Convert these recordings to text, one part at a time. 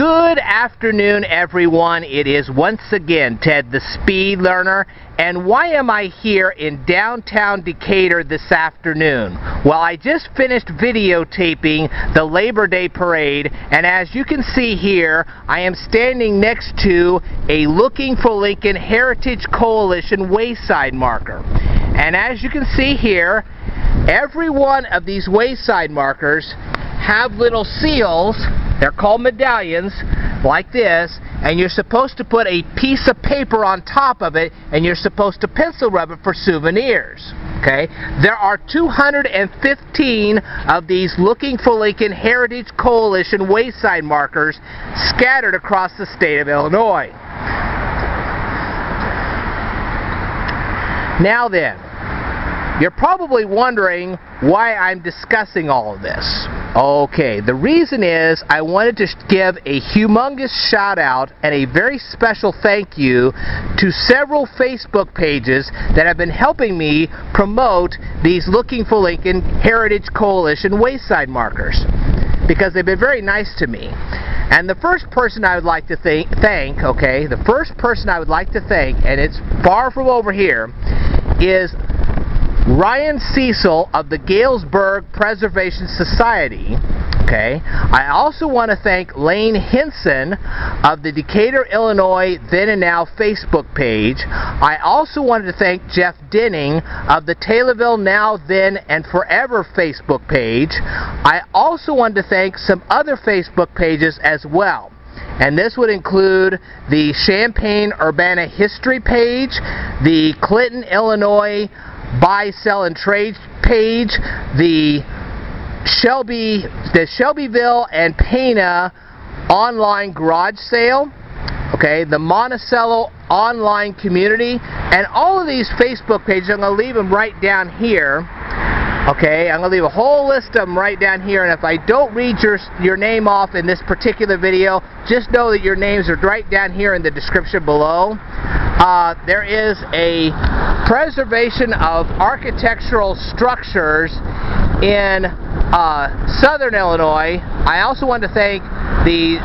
Good afternoon, everyone. It is once again Ted the Speed Learner, and why am I here in downtown Decatur this afternoon? Well, I just finished videotaping the Labor Day Parade, and as you can see here, I am standing next to a Looking for Lincoln Heritage Coalition wayside marker. And as you can see here, every one of these wayside markers have little seals. They're called medallions, like this, and you're supposed to put a piece of paper on top of it, and you're supposed to pencil rub it for souvenirs. Okay? There are 215 of these Looking for Lincoln Heritage Coalition wayside markers scattered across the state of Illinois. Now then, you're probably wondering why I'm discussing all of this. Okay, the reason is I wanted to give a humongous shout out and a very special thank you to several Facebook pages that have been helping me promote these Looking for Lincoln Heritage Coalition wayside markers, because they've been very nice to me. And the first person I would like to thank, and it's far from over here, is Ryan Cecil of the Galesburg Preservation Society. Okay. I also want to thank Lane Hinson of the Decatur, Illinois Then and Now Facebook page. I also wanted to thank Jeff Denning of the Taylorville Now, Then, and Forever Facebook page. I also wanted to thank some other Facebook pages as well. And this would include the Champaign-Urbana History page, the Clinton, Illinois Buy, Sell, and Trade page, the Shelbyville and Pana online garage sale, okay, the Monticello online community, and all of these Facebook pages, I'm going to leave them right down here. Okay, I'm going to leave a whole list of them right down here, and if I don't read your name off in this particular video, just know that your names are right down here in the description below. There is a preservation of architectural structures in Southern Illinois. I also want to thank the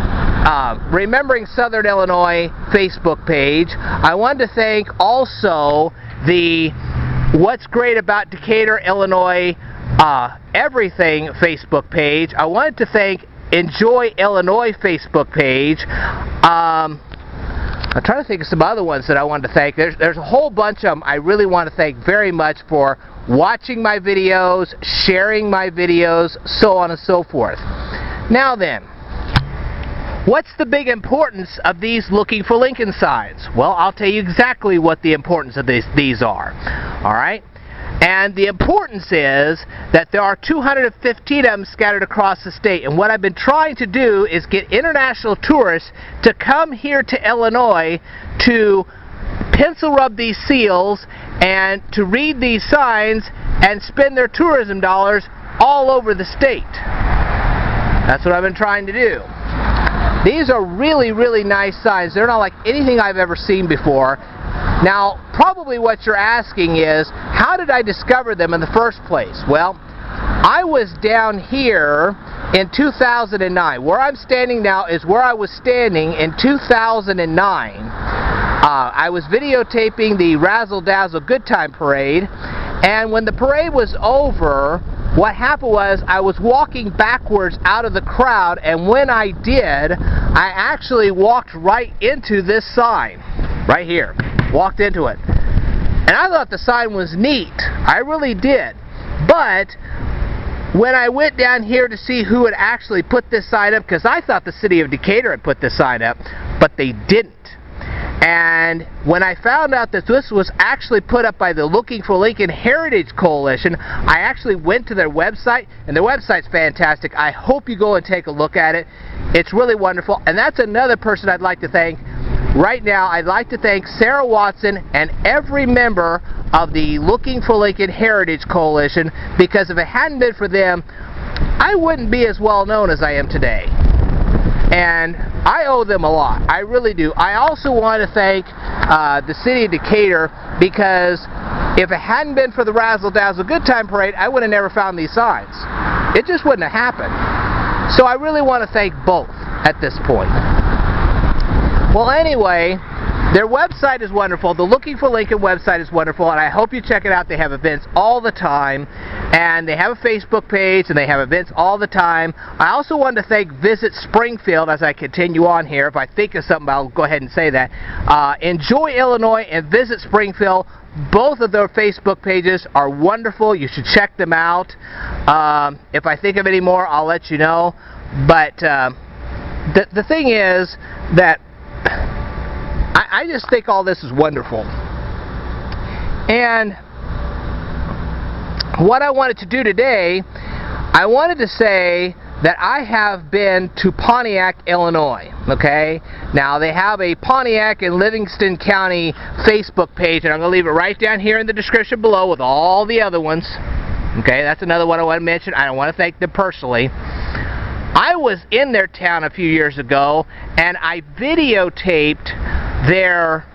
Remembering Southern Illinois Facebook page. I want to thank also the What's Great About Decatur, Illinois Everything Facebook page. I wanted to thank Enjoy Illinois Facebook page. I'm trying to think of some other ones that I wanted to thank. There's a whole bunch of them I really want to thank very much for watching my videos, sharing my videos, so on and so forth. Now then, what's the big importance of these Looking for Lincoln signs? Well, I'll tell you exactly what the importance of these are. Alright? And the importance is that there are 215 of them scattered across the state. And what I've been trying to do is get international tourists to come here to Illinois to pencil rub these seals and to read these signs and spend their tourism dollars all over the state. That's what I've been trying to do. These are really, really nice signs. They're not like anything I've ever seen before. Now, probably what you're asking is, how did I discover them in the first place? Well, I was down here in 2009. Where I'm standing now is where I was standing in 2009. I was videotaping the Razzle Dazzle Good Time Parade, and when the parade was over, what happened was I was walking backwards out of the crowd, and when I did, I actually walked right into this sign, right here. Walked into it. And I thought the sign was neat. I really did. But when I went down here to see who had actually put this sign up, because I thought the city of Decatur had put this sign up, but they didn't. And when I found out that this was actually put up by the Looking for Lincoln Heritage Coalition, I actually went to their website, and their website's fantastic. I hope you go and take a look at it. It's really wonderful. And that's another person I'd like to thank. Right now, I'd like to thank Sarah Watson and every member of the Looking for Lincoln Heritage Coalition, because if it hadn't been for them, I wouldn't be as well known as I am today. And I owe them a lot. I really do. I also want to thank the city of Decatur, because if it hadn't been for the Razzle Dazzle Good Time Parade, I would have never found these signs. It just wouldn't have happened. So I really want to thank both. at this point. Well, anyway, their website is wonderful. The Looking for Lincoln website is wonderful, and I hope you check it out. They have events all the time, and they have a Facebook page, and they have events all the time. I also wanted to thank Visit Springfield as I continue on here. If I think of something, I'll go ahead and say that. Enjoy Illinois and Visit Springfield. Both of their Facebook pages are wonderful. You should check them out. If I think of any more, I'll let you know. But the thing is that I just think all this is wonderful. And what I wanted to do today, I wanted to say that I have been to Pontiac, Illinois. Okay? Now, they have a Pontiac and Livingston County Facebook page, and I'm going to leave it right down here in the description below with all the other ones. Okay? That's another one I want to mention. I want to thank them personally. I was in their town a few years ago, and I videotaped their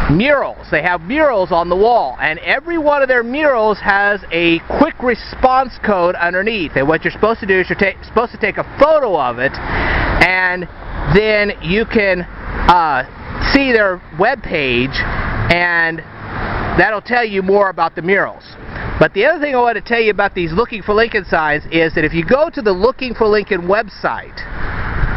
murals. They have murals on the wall, and every one of their murals has a quick response code underneath. And what you're supposed to do is you're supposed to take a photo of it, and then you can see their web page, and that'll tell you more about the murals. But the other thing I want to tell you about these Looking for Lincoln signs is that if you go to the Looking for Lincoln website,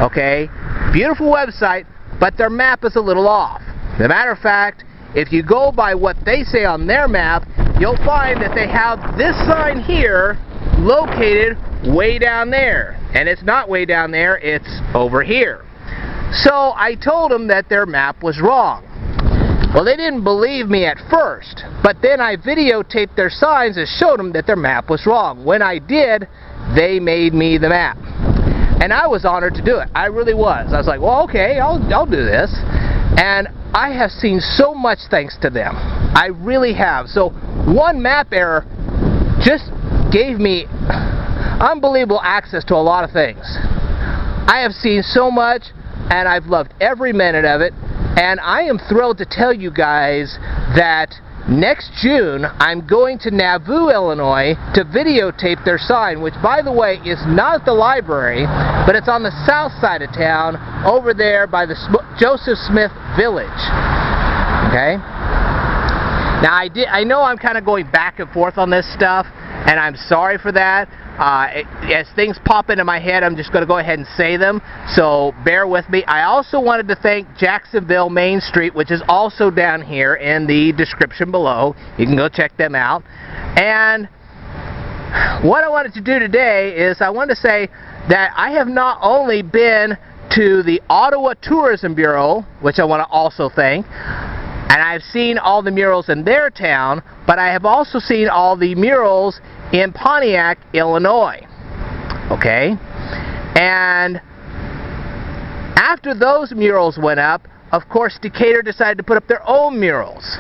okay, beautiful website, but their map is a little off. As a matter of fact, if you go by what they say on their map, you'll find that they have this sign here located way down there. And it's not way down there, it's over here. So I told them that their map was wrong. Well, they didn't believe me at first, but then I videotaped their signs and showed them that their map was wrong. When I did, they made me the map. And I was honored to do it. I really was. I was like, well, okay, I'll do this. And I have seen so much thanks to them. I really have. So one map error just gave me unbelievable access to a lot of things. I have seen so much, and I've loved every minute of it. And I am thrilled to tell you guys that next June I'm going to Nauvoo, Illinois to videotape their sign, which, by the way, is not at the library, but it's on the south side of town over there by the Joseph Smith Village. Okay? Now, I know I'm kind of going back and forth on this stuff, and I'm sorry for that. As things pop into my head, I'm just going to go ahead and say them, so bear with me. I also wanted to thank Jacksonville Main Street, which is also down here in the description below. You can go check them out. And what I wanted to do today is I wanted to say that I have not only been to the Ottawa Tourism Bureau, which I want to also thank, and I've seen all the murals in their town, but I have also seen all the murals in Pontiac, Illinois. Okay? And after those murals went up, of course, Decatur decided to put up their own murals.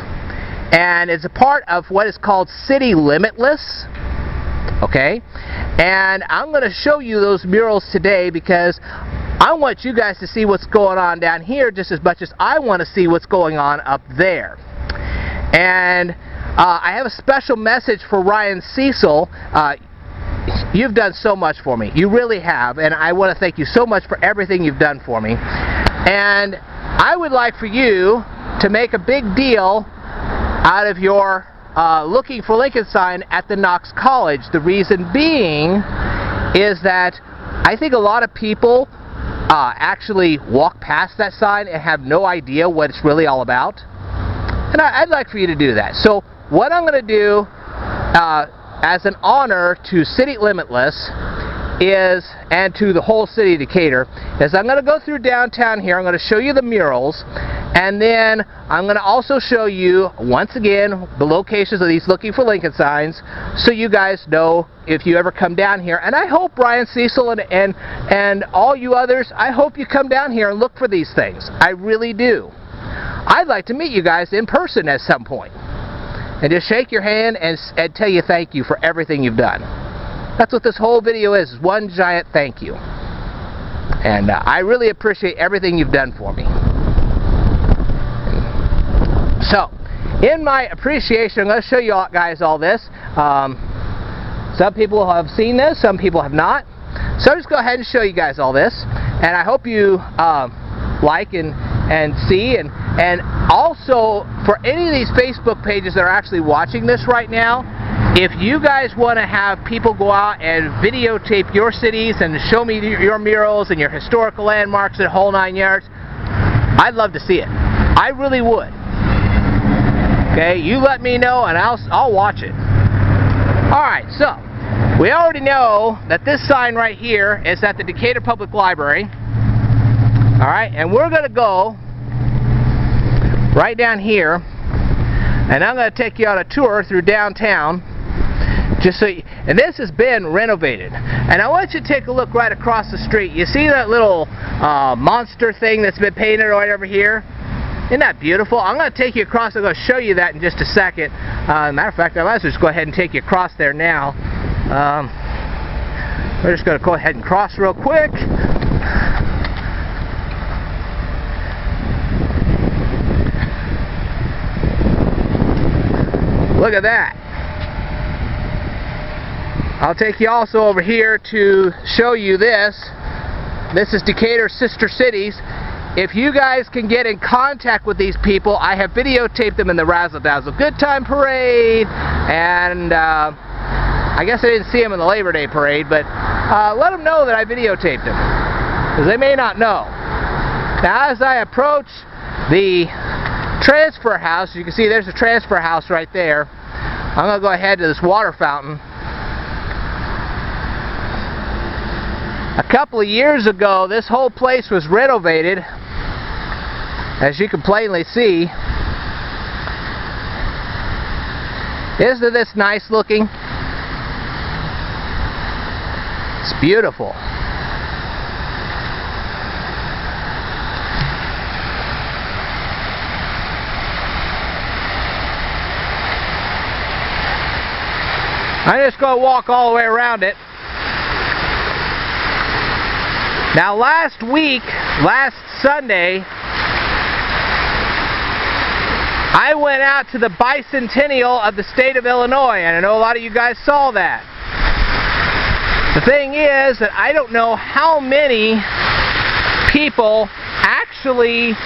And it's a part of what is called City Limitless. Okay? And I'm going to show you those murals today because I want you guys to see what's going on down here just as much as I want to see what's going on up there. And I have a special message for Ryan Cecil. You've done so much for me. You really have. And I want to thank you so much for everything you've done for me. And I would like for you to make a big deal out of your Looking for Lincoln sign at the Knox College. The reason being is that I think a lot of people actually walk past that sign and have no idea what it's really all about. And I'd like for you to do that. So what I'm going to do as an honor to City Limitless is, and to the whole city of Decatur, is I'm going to go through downtown here. I'm going to show you the murals, and then I'm going to also show you, once again, the locations of these Looking for Lincoln signs, so you guys know if you ever come down here. And I hope Brian Cecil and all you others, I hope you come down here and look for these things. I really do. I'd like to meet you guys in person at some point and just shake your hand and tell you thank you for everything you've done. That's what this whole video is one giant thank you. And I really appreciate everything you've done for me. So, in my appreciation, I'm going to show you guys all this. Some people have seen this, some people have not. So I'll just go ahead and show you guys all this, and I hope you like and see, and also for any of these Facebook pages that are actually watching this right now, if you guys want to have people go out and videotape your cities and show me your murals and your historical landmarks and whole 9 yards, I'd love to see it. I really would. Okay, you let me know and I'll watch it. Alright, so we already know that this sign right here is at the Decatur Public Library. Alright, and we're going to go right down here, and I'm going to take you on a tour through downtown. Just so you, and this has been renovated, and I want you to take a look right across the street. You see that little monster thing that's been painted right over here? Isn't that beautiful? I'm going to take you across. I'm going to show you that in just a second. Matter of fact, I might as well just go ahead and take you across there now. We're just going to go ahead and cross real quick. Look at that. I'll take you also over here to show you this. This is Decatur's sister cities. If you guys can get in contact with these people, I have videotaped them in the Razzle Dazzle Good Time Parade, and I guess I didn't see them in the Labor Day Parade, but let them know that I videotaped them, because they may not know. Now, as I approach the transfer house, you can see there's a transfer house right there. I'm going to go ahead to this water fountain. A couple of years ago, this whole place was renovated, as you can plainly see. Isn't this nice looking? It's beautiful. I'm just going to walk all the way around it. Now last Sunday, I went out to the bicentennial of the state of Illinois, and I know a lot of you guys saw that. The thing is that I don't know how many people actually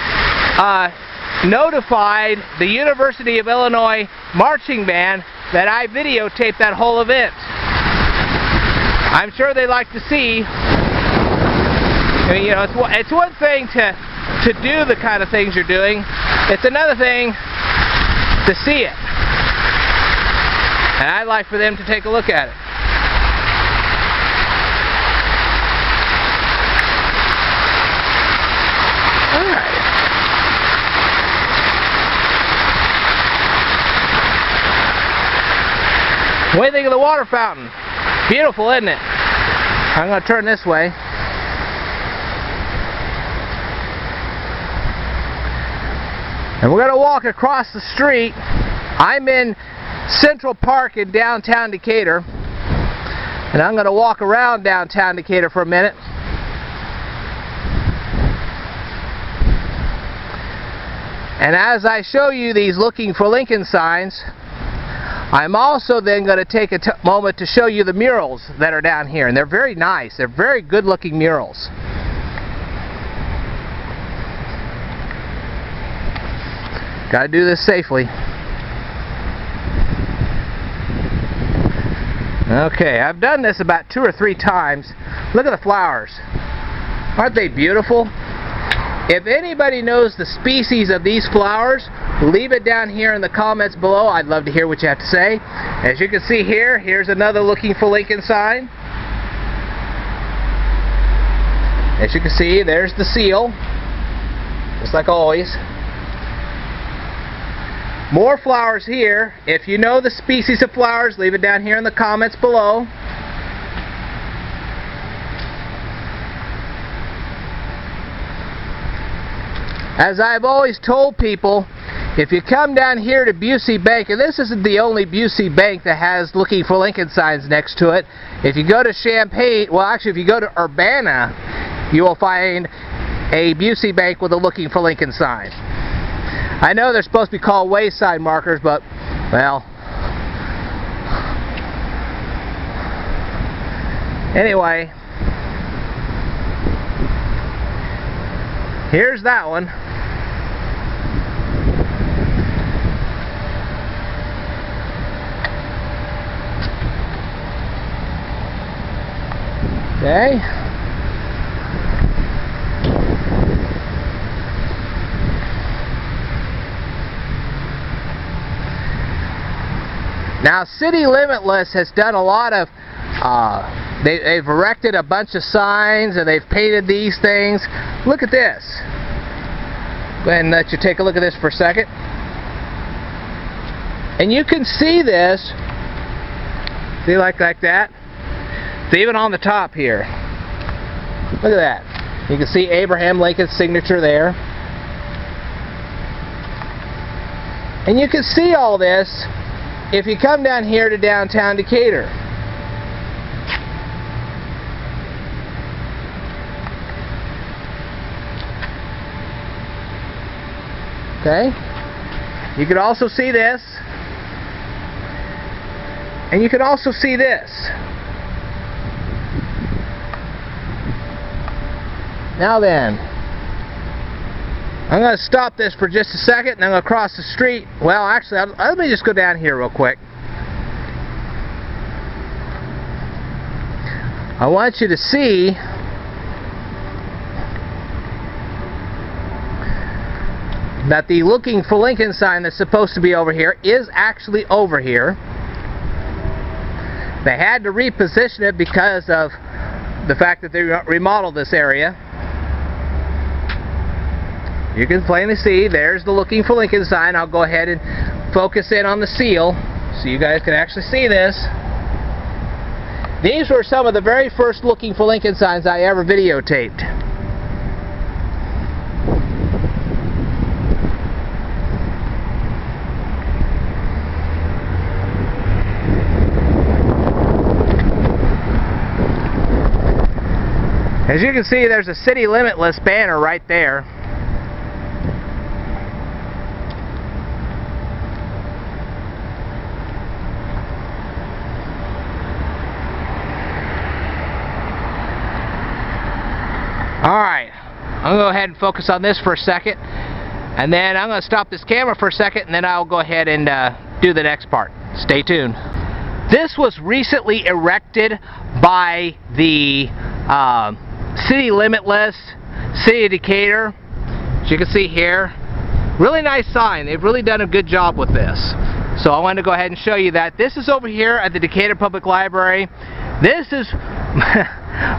notified the University of Illinois marching band that I videotaped that whole event. I'm sure they'd like to see. I mean, you know, it's one thing to do the kind of things you're doing. It's another thing to see it. And I'd like for them to take a look at it. Alright. What do you think of the water fountain? Beautiful, isn't it? I'm going to turn this way. And we're going to walk across the street. I'm in Central Park in downtown Decatur. And I'm going to walk around downtown Decatur for a minute. And as I show you these Looking for Lincoln signs, I'm also then going to take a moment to show you the murals that are down here. And they're very nice. They're very good looking murals. Gotta do this safely. Okay, I've done this about 2 or 3 times. Look at the flowers. Aren't they beautiful? If anybody knows the species of these flowers, leave it down here in the comments below. I'd love to hear what you have to say. As you can see here, here's another Looking for Lincoln sign. As you can see, there's the seal, just like always. More flowers here. If you know the species of flowers, leave it down here in the comments below. As I've always told people, if you come down here to Busey Bank, and this isn't the only Busey Bank that has Looking for Lincoln signs next to it. If you go to Champaign, well actually if you go to Urbana, you will find a Busey Bank with a Looking for Lincoln sign. I know they're supposed to be called wayside markers, but, well. Anyway, Here's that one. Okay. Now, City Limitless has done a lot of, they've erected a bunch of signs and they've painted these things. Look at this. Go ahead and let you take a look at this for a second. And you can see this, see like that? It's even on the top here. Look at that. You can see Abraham Lincoln's signature there. And you can see all this if you come down here to downtown Decatur. Okay? You can also see this. And you can also see this. Now then, I'm going to stop this for just a second and I'm going to cross the street. Well, actually, let me just go down here real quick. I want you to see that the Looking for Lincoln sign that's supposed to be over here is actually over here. They had to reposition it because of the fact that they remodeled this area. You can plainly see there's the Looking for Lincoln sign. I'll go ahead and focus in on the seal so you guys can actually see this. These were some of the very first Looking for Lincoln signs I ever videotaped. As you can see, there's a City Limitless banner right there. Alright, I'm going to go ahead and focus on this for a second, and then I'm going to stop this camera for a second, and then I'll go ahead and do the next part. Stay tuned. This was recently erected by the City Limitless, City of Decatur. As you can see here, really nice sign. They've really done a good job with this. So I wanted to go ahead and show you that. This is over here at the Decatur Public Library. This is,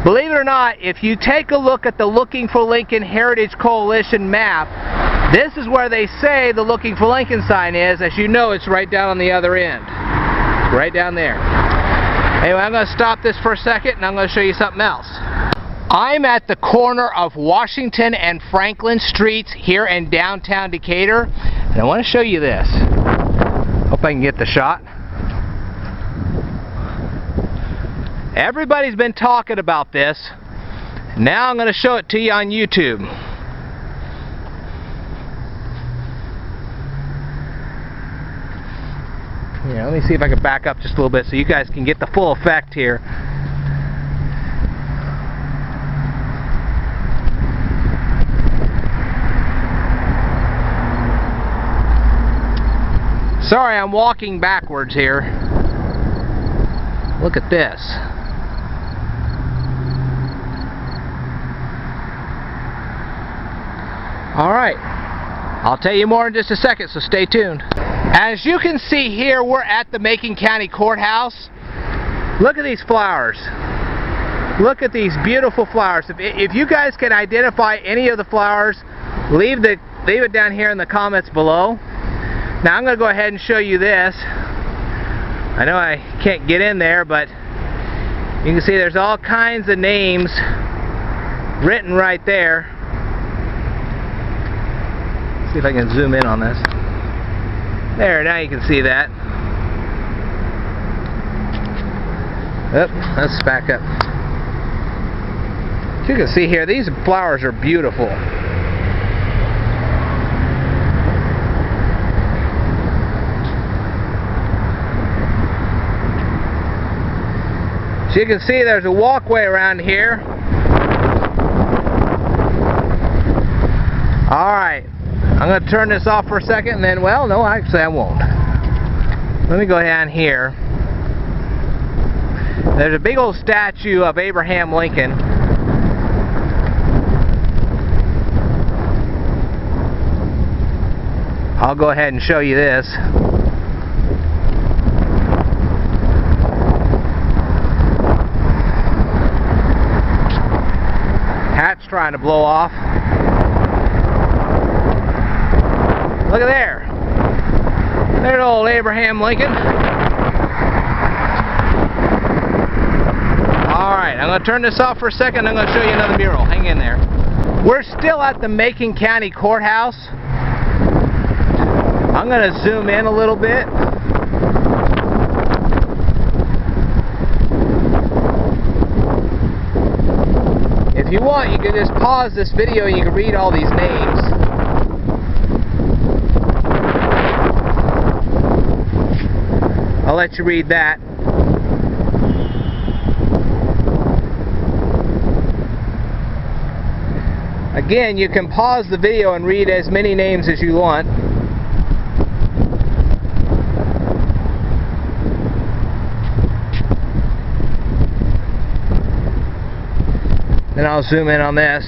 believe it or not, if you take a look at the Looking for Lincoln Heritage Coalition map, this is where they say the Looking for Lincoln sign is. As you know, it's right down on the other end. It's right down there. Anyway, I'm going to stop this for a second and I'm going to show you something else. I'm at the corner of Washington and Franklin Streets here in downtown Decatur, and I want to show you this. Hope I can get the shot. Everybody's been talking about this. Now I'm going to show it to you on YouTube. Yeah, let me see if I can back up just a little bit so you guys can get the full effect here. Sorry, I'm walking backwards here. Look at this. Alright, I'll tell you more in just a second, so stay tuned. As you can see here, we're at the Macon County Courthouse. Look at these flowers. Look at these beautiful flowers. If you guys can identify any of the flowers, leave it down here in the comments below. Now I'm going to go ahead and show you this. I know I can't get in there, but you can see there's all kinds of names written right there. See if I can zoom in on this. There, now you can see that. Oop, let's back up. As you can see here, these flowers are beautiful. So you can see there's a walkway around here. going to turn this off for a second and then, well, no, actually I won't. Let me go down here. There's a big old statue of Abraham Lincoln. I'll go ahead and show you this. Hat's trying to blow off. Look at there. There's old Abraham Lincoln. Alright, I'm going to turn this off for a second. I'm going to show you another mural. Hang in there. We're still at the Macon County Courthouse. I'm going to zoom in a little bit. If you want, you can just pause this video and you can read all these names. I'll let you read that. Again, you can pause the video and read as many names as you want. Then I'll zoom in on this.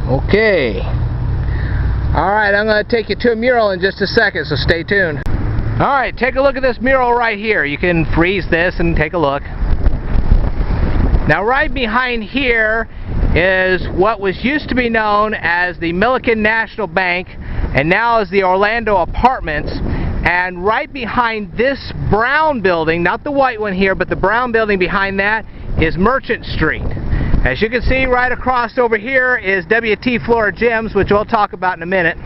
Okay. Alright, I'm going to take you to a mural in just a second, so stay tuned. Alright, take a look at this mural right here. You can freeze this and take a look. Now right behind here is what was used to be known as the Milliken National Bank and now is the Orlando Apartments. And right behind this brown building, not the white one here, but the brown building behind that is Merchant Street. As you can see, right across over here is W.T. Flora Gyms, which we'll talk about in a minute.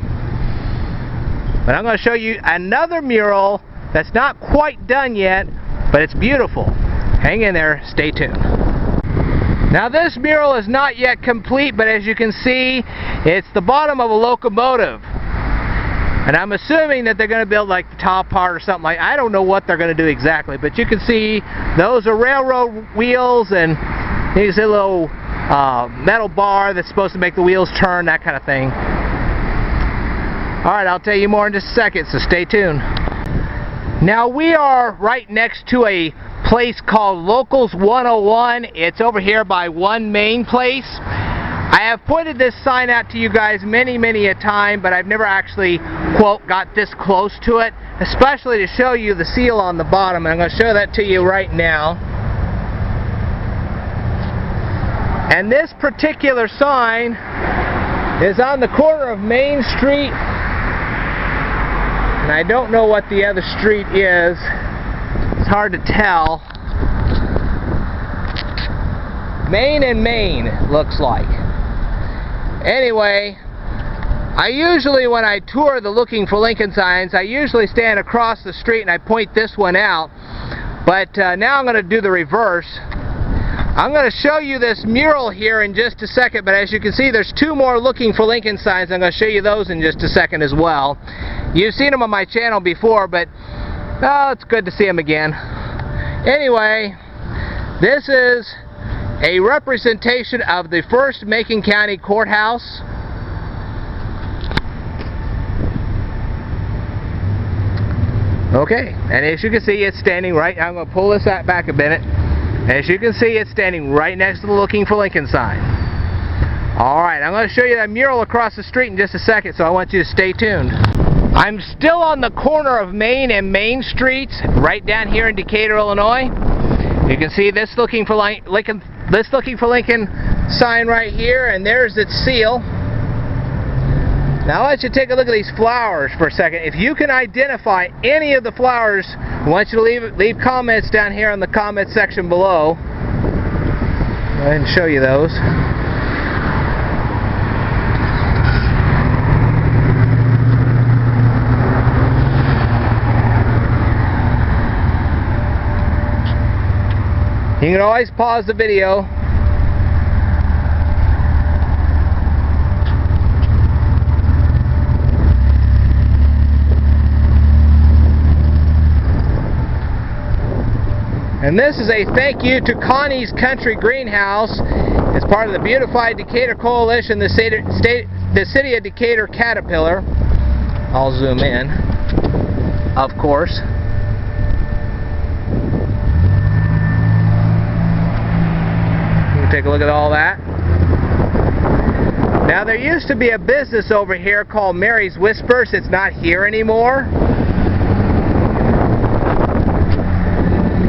But I'm going to show you another mural that's not quite done yet, but it's beautiful. Hang in there, stay tuned. Now this mural is not yet complete, but as you can see, it's the bottom of a locomotive. And I'm assuming that they're going to build like the top part or something like I don't know what they're going to do exactly, but you can see those are railroad wheels and there's a little metal bar that's supposed to make the wheels turn, that kind of thing. Alright, I'll tell you more in just a second, so stay tuned. Now we are right next to a place called Locals 101. It's over here by One Main Place. I have pointed this sign out to you guys many a time, but I've never actually, quote, got this close to it, especially to show you the seal on the bottom. And I'm going to show that to you right now. And this particular sign is on the corner of Main Street, and I don't know what the other street is. It's hard to tell. Main and Main, it looks like. Anyway, I usually, when I tour the Looking for Lincoln signs, I usually stand across the street and I point this one out. But now I'm going to do the reverse. I'm going to show you this mural here in just a second, but as you can see, there's two more Looking for Lincoln signs. I'm going to show you those in just a second as well. You've seen them on my channel before, but oh, it's good to see them again. Anyway, this is a representation of the first Macon County Courthouse. Okay, and as you can see, it's standing right, I'm going to pull this back a minute. As you can see, it's standing right next to the Looking for Lincoln sign. Alright, I'm going to show you that mural across the street in just a second, so I want you to stay tuned. I'm still on the corner of Main and Main Streets, right down here in Decatur, Illinois. You can see this Looking for Lincoln sign right here, and there's its seal. Now I want you to take a look at these flowers for a second. If you can identify any of the flowers, I want you to leave comments down here in the comment section below. Go ahead and show you those. You can always pause the video. And this is a thank you to Connie's Country Greenhouse. It's part of the Beautified Decatur Coalition, the City of Decatur Caterpillar. I'll zoom in, of course. You can take a look at all that. Now there used to be a business over here called Mary's Whispers. It's not here anymore.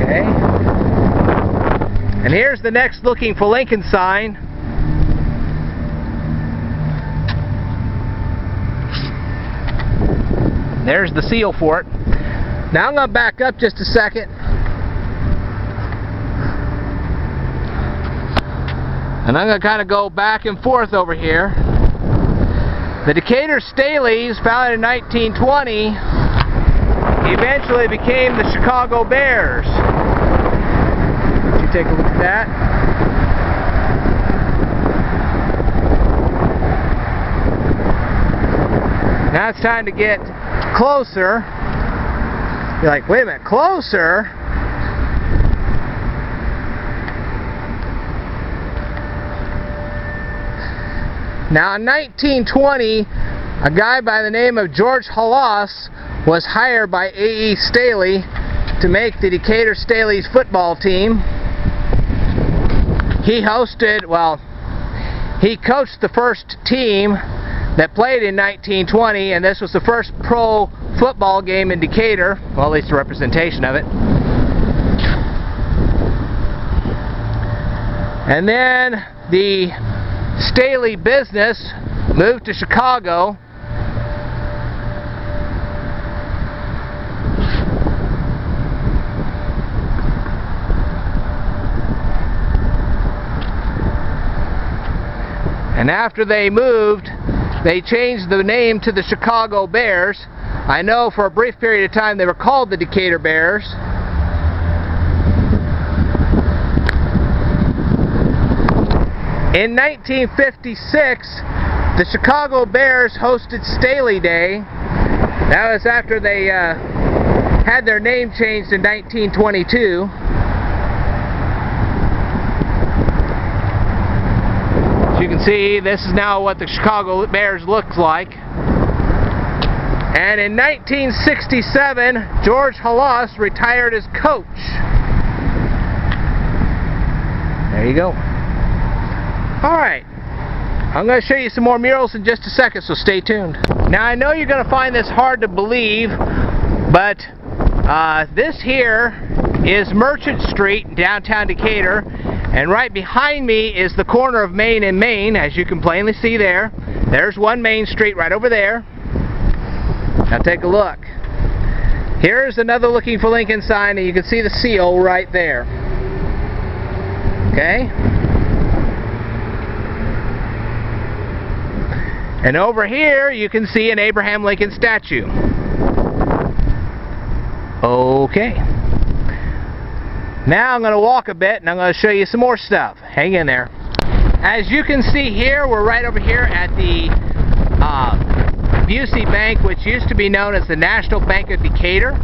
Okay. And here's the next Looking for Lincoln sign. There's the seal for it. Now I'm going to back up just a second. And I'm going to kind of go back and forth over here. The Decatur Staleys, founded in 1920, eventually became the Chicago Bears. Would you take a look at that? Now it's time to get closer. You're like, wait a minute, closer? Now in 1920, a guy by the name of George Halas was hired by A.E. Staley to make the Decatur Staleys football team. He coached the first team that played in 1920, and this was the first pro football game in Decatur, well, at least a representation of it. And then the Staley business moved to Chicago. And after they moved, they changed the name to the Chicago Bears. I know for a brief period of time they were called the Decatur Bears. In 1956, the Chicago Bears hosted Staley Day. That was after they had their name changed in 1922. As you can see, this is now what the Chicago Bears looks like. And in 1967, George Halas retired as coach. There you go. Alright, I'm going to show you some more murals in just a second, so stay tuned. Now I know you're going to find this hard to believe, but this here is Merchant Street in downtown Decatur, and right behind me is the corner of Main and Main, as you can plainly see there. There's one Main Street right over there. Now take a look. Here's another Looking for Lincoln sign, and you can see the seal right there. Okay? And over here you can see an Abraham Lincoln statue. Okay. Now I'm going to walk a bit and I'm going to show you some more stuff. Hang in there. As you can see here, we're right over here at the Busey Bank, which used to be known as the National Bank of Decatur.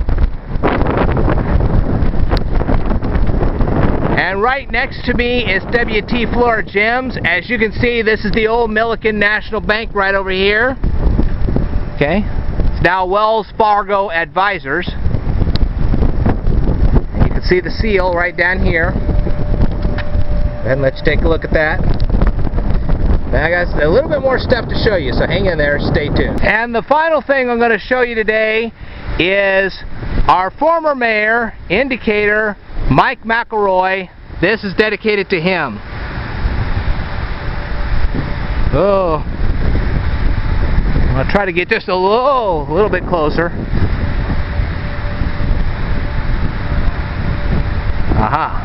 And right next to me is W.T. Flora Gems. As you can see, this is the old Milliken National Bank right over here. Okay. It's now Wells Fargo Advisors. You can see the seal right down here. And let's take a look at that. Now I got a little bit more stuff to show you, so hang in there, stay tuned. And the final thing I'm going to show you today is our former mayor in Decatur, Mike McElroy. This is dedicated to him. Oh, I'm going to try to get just a little bit closer. Aha.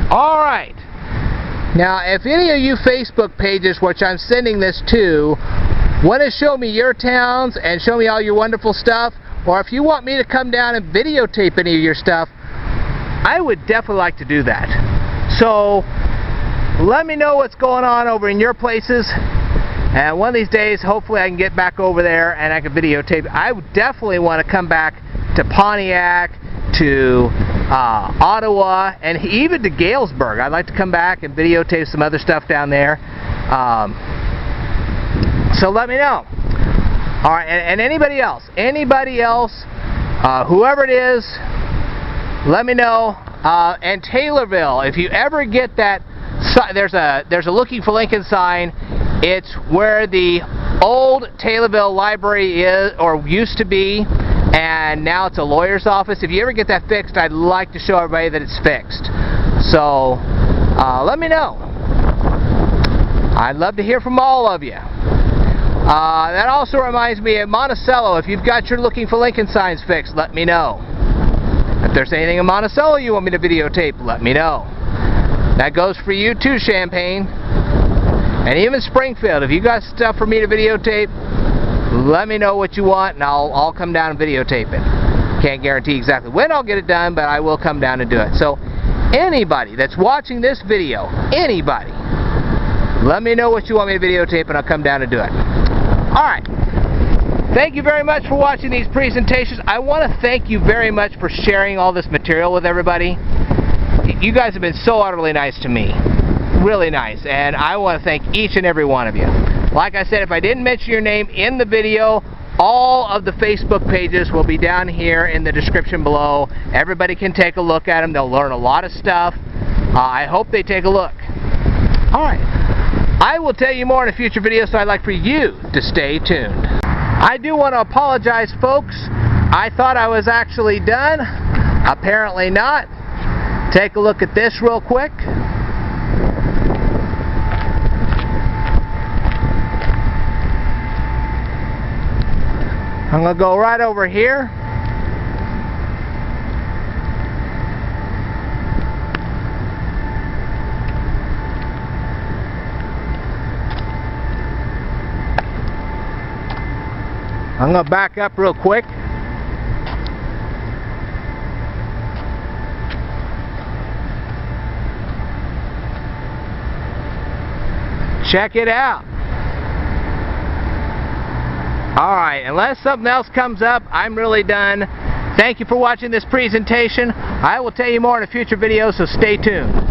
All right. Now, if any of you Facebook pages, which I'm sending this to, want to show me your towns and show me all your wonderful stuff, or if you want me to come down and videotape any of your stuff, I would definitely like to do that. So, let me know what's going on over in your places. And one of these days, hopefully I can get back over there and I can videotape. I definitely want to come back to Pontiac, to Ottawa, and even to Galesburg. I'd like to come back and videotape some other stuff down there. So let me know. Alright, and anybody else, whoever it is, let me know. And Taylorville, if you ever get that, there's a Looking for Lincoln sign. It's where the old Taylorville library is, or used to be, and now it's a lawyer's office. If you ever get that fixed, I'd like to show everybody that it's fixed. So let me know. I'd love to hear from all of you. That also reminds me of Monticello. If you've got your Looking for Lincoln signs fixed, let me know. If there's anything in Monticello you want me to videotape, let me know. That goes for you too, Champaign. And even Springfield, if you got stuff for me to videotape, let me know what you want and I'll come down and videotape it. Can't guarantee exactly when I'll get it done, but I will come down and do it. So anybody that's watching this video, anybody, let me know what you want me to videotape and I'll come down and do it. Alright. Thank you very much for watching these presentations. I want to thank you very much for sharing all this material with everybody. You guys have been so utterly nice to me. Really nice. And I want to thank each and every one of you. Like I said, if I didn't mention your name in the video, all of the Facebook pages will be down here in the description below. Everybody can take a look at them. They'll learn a lot of stuff. I hope they take a look. Alright. I will tell you more in a future video, so I'd like for you to stay tuned. I do want to apologize, folks. I thought I was actually done. Apparently not. Take a look at this real quick. I'm going to go right over here. I'm going to back up real quick. Check it out. Alright, unless something else comes up, I'm really done. Thank you for watching this presentation. I will tell you more in a future video, so stay tuned.